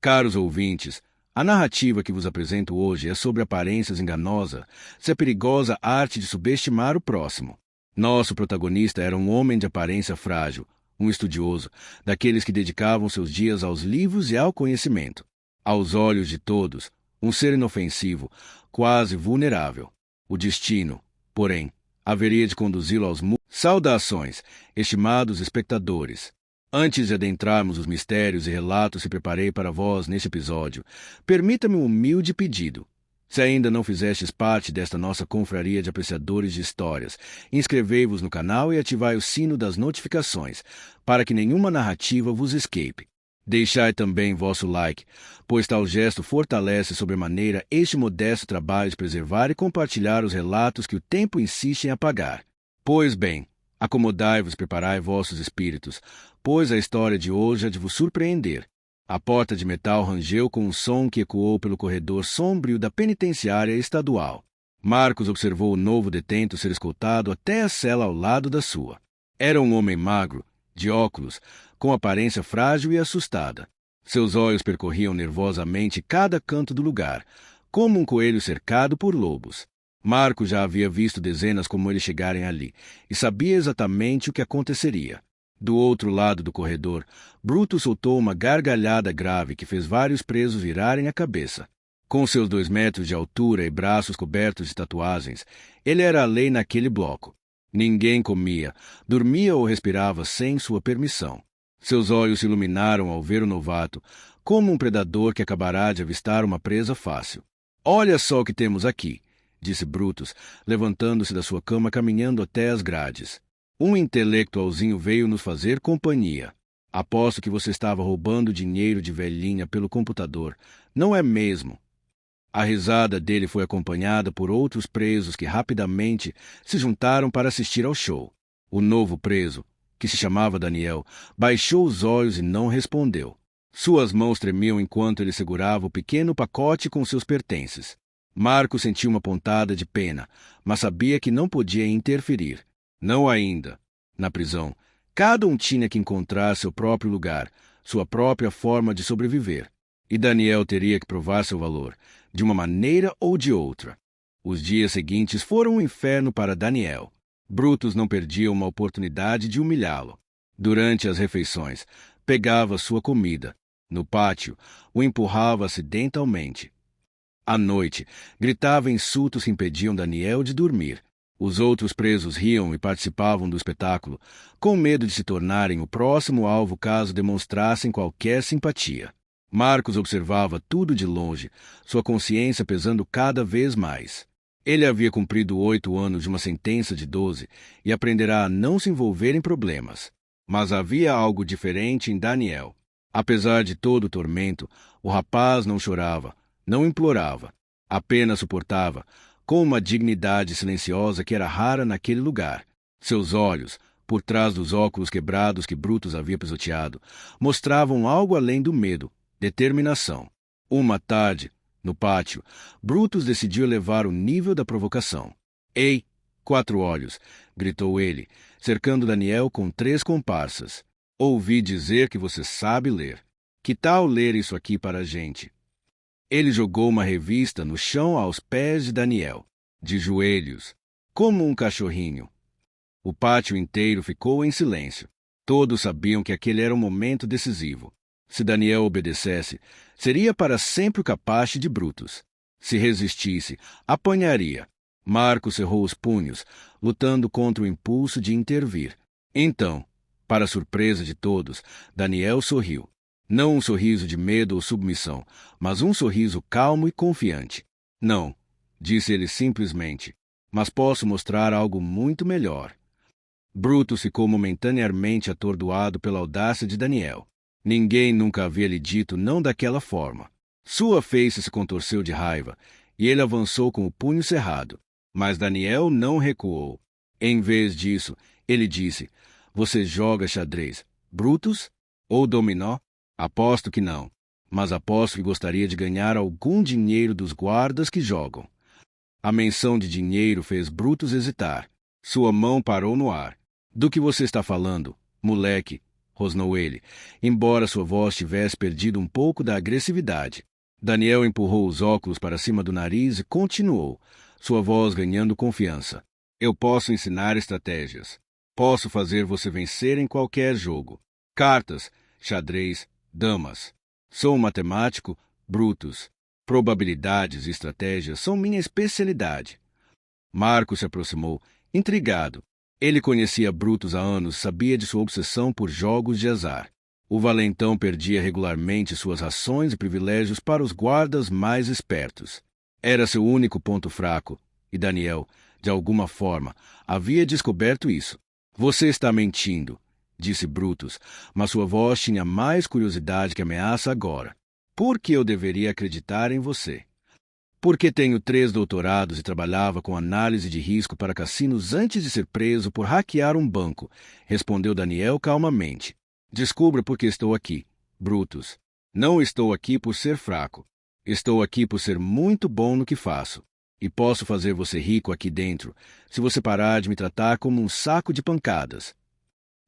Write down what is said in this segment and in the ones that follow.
Caros ouvintes, a narrativa que vos apresento hoje é sobre aparências enganosas, a perigosa arte de subestimar o próximo. Nosso protagonista era um homem de aparência frágil, um estudioso, daqueles que dedicavam seus dias aos livros e ao conhecimento. Aos olhos de todos, um ser inofensivo, quase vulnerável. O destino, porém, haveria de conduzi-lo aos mundos. Saudações, estimados espectadores. Antes de adentrarmos os mistérios e relatos que preparei para vós neste episódio, permita-me um humilde pedido. Se ainda não fizestes parte desta nossa confraria de apreciadores de histórias, inscrevei-vos no canal e ativai o sino das notificações, para que nenhuma narrativa vos escape. Deixai também vosso like, pois tal gesto fortalece sobremaneira este modesto trabalho de preservar e compartilhar os relatos que o tempo insiste em apagar. Pois bem, acomodai-vos e preparai vossos espíritos, pois a história de hoje há de vos surpreender. A porta de metal rangeu com um som que ecoou pelo corredor sombrio da penitenciária estadual. Marcos observou o novo detento ser escoltado até a cela ao lado da sua. Era um homem magro, de óculos, com aparência frágil e assustada. Seus olhos percorriam nervosamente cada canto do lugar, como um coelho cercado por lobos. Marcos já havia visto dezenas como ele chegarem ali, e sabia exatamente o que aconteceria. Do outro lado do corredor, Brutus soltou uma gargalhada grave que fez vários presos virarem a cabeça. Com seus 2 metros de altura e braços cobertos de tatuagens, ele era a lei naquele bloco. Ninguém comia, dormia ou respirava sem sua permissão. Seus olhos se iluminaram ao ver o novato, como um predador que acabará de avistar uma presa fácil. "Olha só o que temos aqui", disse Brutus, levantando-se da sua cama caminhando até as grades. "Um intelectualzinho veio nos fazer companhia. Aposto que você estava roubando dinheiro de velhinha pelo computador. Não é mesmo?" A risada dele foi acompanhada por outros presos que rapidamente se juntaram para assistir ao show. O novo preso, que se chamava Daniel, baixou os olhos e não respondeu. Suas mãos tremiam enquanto ele segurava o pequeno pacote com seus pertences. Marco sentiu uma pontada de pena, mas sabia que não podia interferir. Não ainda. Na prisão, cada um tinha que encontrar seu próprio lugar, sua própria forma de sobreviver. E Daniel teria que provar seu valor, de uma maneira ou de outra. Os dias seguintes foram um inferno para Daniel. Brutus não perdia uma oportunidade de humilhá-lo. Durante as refeições, pegava sua comida. No pátio, o empurrava acidentalmente. À noite, gritava insultos que impediam Daniel de dormir. Os outros presos riam e participavam do espetáculo, com medo de se tornarem o próximo alvo caso demonstrassem qualquer simpatia. Marcos observava tudo de longe, sua consciência pesando cada vez mais. Ele havia cumprido 8 anos de uma sentença de 12 e aprenderá a não se envolver em problemas. Mas havia algo diferente em Daniel. Apesar de todo o tormento, o rapaz não chorava, não implorava, apenas suportava, com uma dignidade silenciosa que era rara naquele lugar. Seus olhos, por trás dos óculos quebrados que Brutus havia pisoteado, mostravam algo além do medo, determinação. Uma tarde, no pátio, Brutus decidiu elevar o nível da provocação. "Ei, 4 olhos!" gritou ele, cercando Daniel com 3 comparsas. "Ouvi dizer que você sabe ler. Que tal ler isso aqui para a gente?" Ele jogou uma revista no chão aos pés de Daniel, de joelhos, como um cachorrinho. O pátio inteiro ficou em silêncio. Todos sabiam que aquele era um momento decisivo. Se Daniel obedecesse, seria para sempre o capacho de Brutus. Se resistisse, apanharia. Marco cerrou os punhos, lutando contra o impulso de intervir. Então, para surpresa de todos, Daniel sorriu. Não um sorriso de medo ou submissão, mas um sorriso calmo e confiante. "Não", disse ele simplesmente, "mas posso mostrar algo muito melhor." Brutus ficou momentaneamente atordoado pela audácia de Daniel. Ninguém nunca havia lhe dito não daquela forma. Sua face se contorceu de raiva, e ele avançou com o punho cerrado. Mas Daniel não recuou. Em vez disso, ele disse: "Você joga xadrez, Brutus? Ou dominó?" "Aposto que não. Mas aposto que gostaria de ganhar algum dinheiro dos guardas que jogam." A menção de dinheiro fez Brutus hesitar. Sua mão parou no ar. "Do que você está falando, moleque?" rosnou ele, embora sua voz tivesse perdido um pouco da agressividade. Daniel empurrou os óculos para cima do nariz e continuou, sua voz ganhando confiança. Eu posso ensinar estratégias. Posso fazer você vencer em qualquer jogo. Cartas, xadrez, damas. Sou um matemático, Brutus. Probabilidades e estratégias são minha especialidade. Marco se aproximou, intrigado. Ele conhecia Brutus há anos, sabia de sua obsessão por jogos de azar. O valentão perdia regularmente suas rações e privilégios para os guardas mais espertos. Era seu único ponto fraco, e Daniel, de alguma forma, havia descoberto isso. Você está mentindo, disse Brutus, mas sua voz tinha mais curiosidade que ameaça agora. Por que eu deveria acreditar em você? Porque tenho 3 doutorados e trabalhava com análise de risco para cassinos antes de ser preso por hackear um banco, respondeu Daniel calmamente. Descubra por que estou aqui, Brutus. Não estou aqui por ser fraco. Estou aqui por ser muito bom no que faço. E posso fazer você rico aqui dentro, se você parar de me tratar como um saco de pancadas.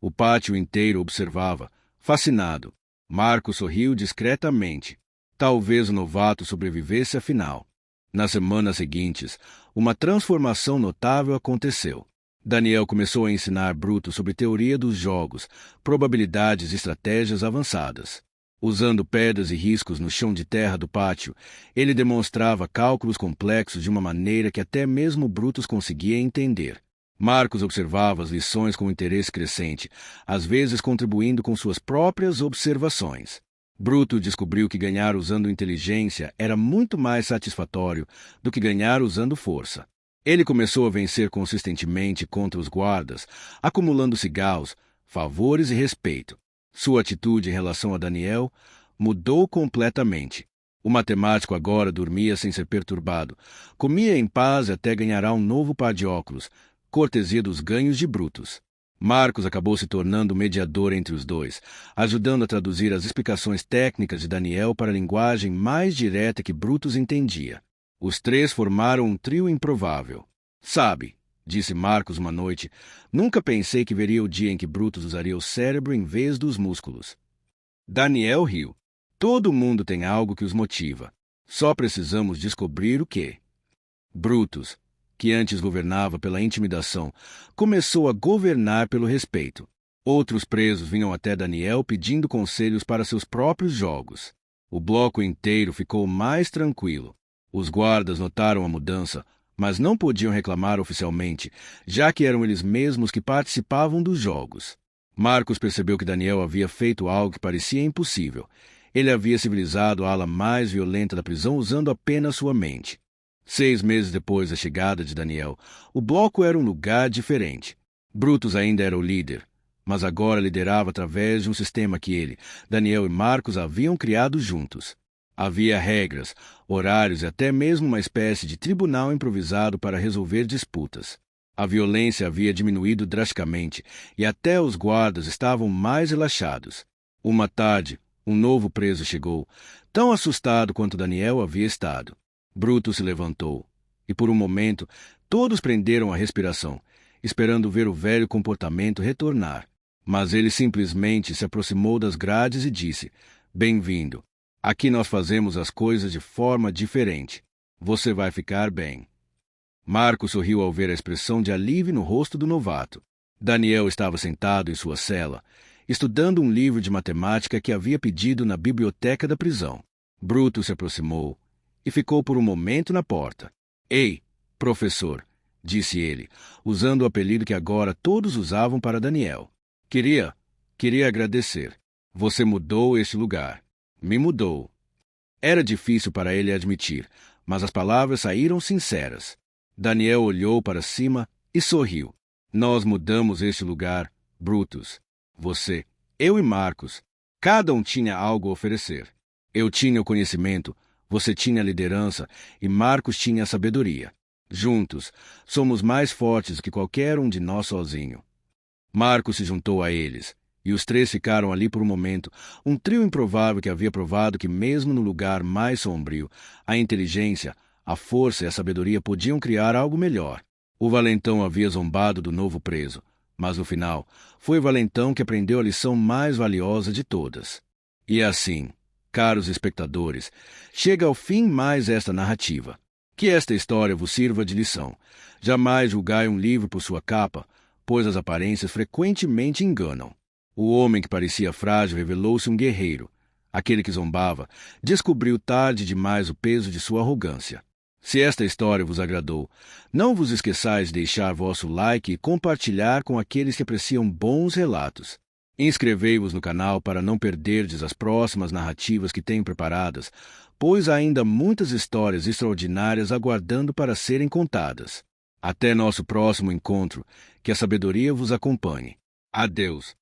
O pátio inteiro observava, fascinado. Marco sorriu discretamente. Talvez o novato sobrevivesse afinal. Nas semanas seguintes, uma transformação notável aconteceu. Daniel começou a ensinar Brutus sobre teoria dos jogos, probabilidades e estratégias avançadas. Usando pedras e riscos no chão de terra do pátio, ele demonstrava cálculos complexos de uma maneira que até mesmo Brutus conseguia entender. Marcos observava as lições com interesse crescente, às vezes contribuindo com suas próprias observações. Brutus descobriu que ganhar usando inteligência era muito mais satisfatório do que ganhar usando força. Ele começou a vencer consistentemente contra os guardas, acumulando cigarros, favores e respeito. Sua atitude em relação a Daniel mudou completamente. O matemático agora dormia sem ser perturbado, comia em paz até ganhará um novo par de óculos, cortesia dos ganhos de Brutus. Marcos acabou se tornando mediador entre os dois, ajudando a traduzir as explicações técnicas de Daniel para a linguagem mais direta que Brutus entendia. Os 3 formaram um trio improvável. Sabe, disse Marcos uma noite, nunca pensei que veria o dia em que Brutus usaria o cérebro em vez dos músculos. Daniel riu. Todo mundo tem algo que os motiva. Só precisamos descobrir o quê. Brutus, que antes governava pela intimidação, começou a governar pelo respeito. Outros presos vinham até Daniel pedindo conselhos para seus próprios jogos. O bloco inteiro ficou mais tranquilo. Os guardas notaram a mudança, mas não podiam reclamar oficialmente, já que eram eles mesmos que participavam dos jogos. Marcos percebeu que Daniel havia feito algo que parecia impossível. Ele havia civilizado a ala mais violenta da prisão usando apenas sua mente. 6 meses depois da chegada de Daniel, o bloco era um lugar diferente. Brutus ainda era o líder, mas agora liderava através de um sistema que ele, Daniel e Marcos haviam criado juntos. Havia regras, horários e até mesmo uma espécie de tribunal improvisado para resolver disputas. A violência havia diminuído drasticamente e até os guardas estavam mais relaxados. Uma tarde, um novo preso chegou, tão assustado quanto Daniel havia estado. Brutus se levantou, e por um momento todos prenderam a respiração, esperando ver o velho comportamento retornar. Mas ele simplesmente se aproximou das grades e disse, bem-vindo. Aqui nós fazemos as coisas de forma diferente. Você vai ficar bem. Marcos sorriu ao ver a expressão de alívio no rosto do novato. Daniel estava sentado em sua cela, estudando um livro de matemática que havia pedido na biblioteca da prisão. Brutus se aproximou e ficou por um momento na porta. Ei, professor, disse ele, usando o apelido que agora todos usavam para Daniel. Queria agradecer. Você mudou este lugar. Me mudou. Era difícil para ele admitir, mas as palavras saíram sinceras. Daniel olhou para cima e sorriu. Nós mudamos este lugar, Brutus. Você, eu e Marcos. Cada um tinha algo a oferecer. Eu tinha o conhecimento, você tinha a liderança e Marcos tinha a sabedoria. Juntos, somos mais fortes do que qualquer um de nós sozinho. Marcos se juntou a eles. E os 3 ficaram ali por um momento, um trio improvável que havia provado que mesmo no lugar mais sombrio, a inteligência, a força e a sabedoria podiam criar algo melhor. O valentão havia zombado do novo preso, Mas no final, foi o valentão que aprendeu a lição mais valiosa de todas. E assim, caros espectadores, chega ao fim mais esta narrativa. Que esta história vos sirva de lição. Jamais julgai um livro por sua capa, pois as aparências frequentemente enganam. O homem que parecia frágil revelou-se um guerreiro. Aquele que zombava descobriu tarde demais o peso de sua arrogância. Se esta história vos agradou, não vos esqueçais de deixar vosso like e compartilhar com aqueles que apreciam bons relatos. Inscrevei-vos no canal para não perderdes as próximas narrativas que tenho preparadas, pois há ainda muitas histórias extraordinárias aguardando para serem contadas. Até nosso próximo encontro, que a sabedoria vos acompanhe. Adeus.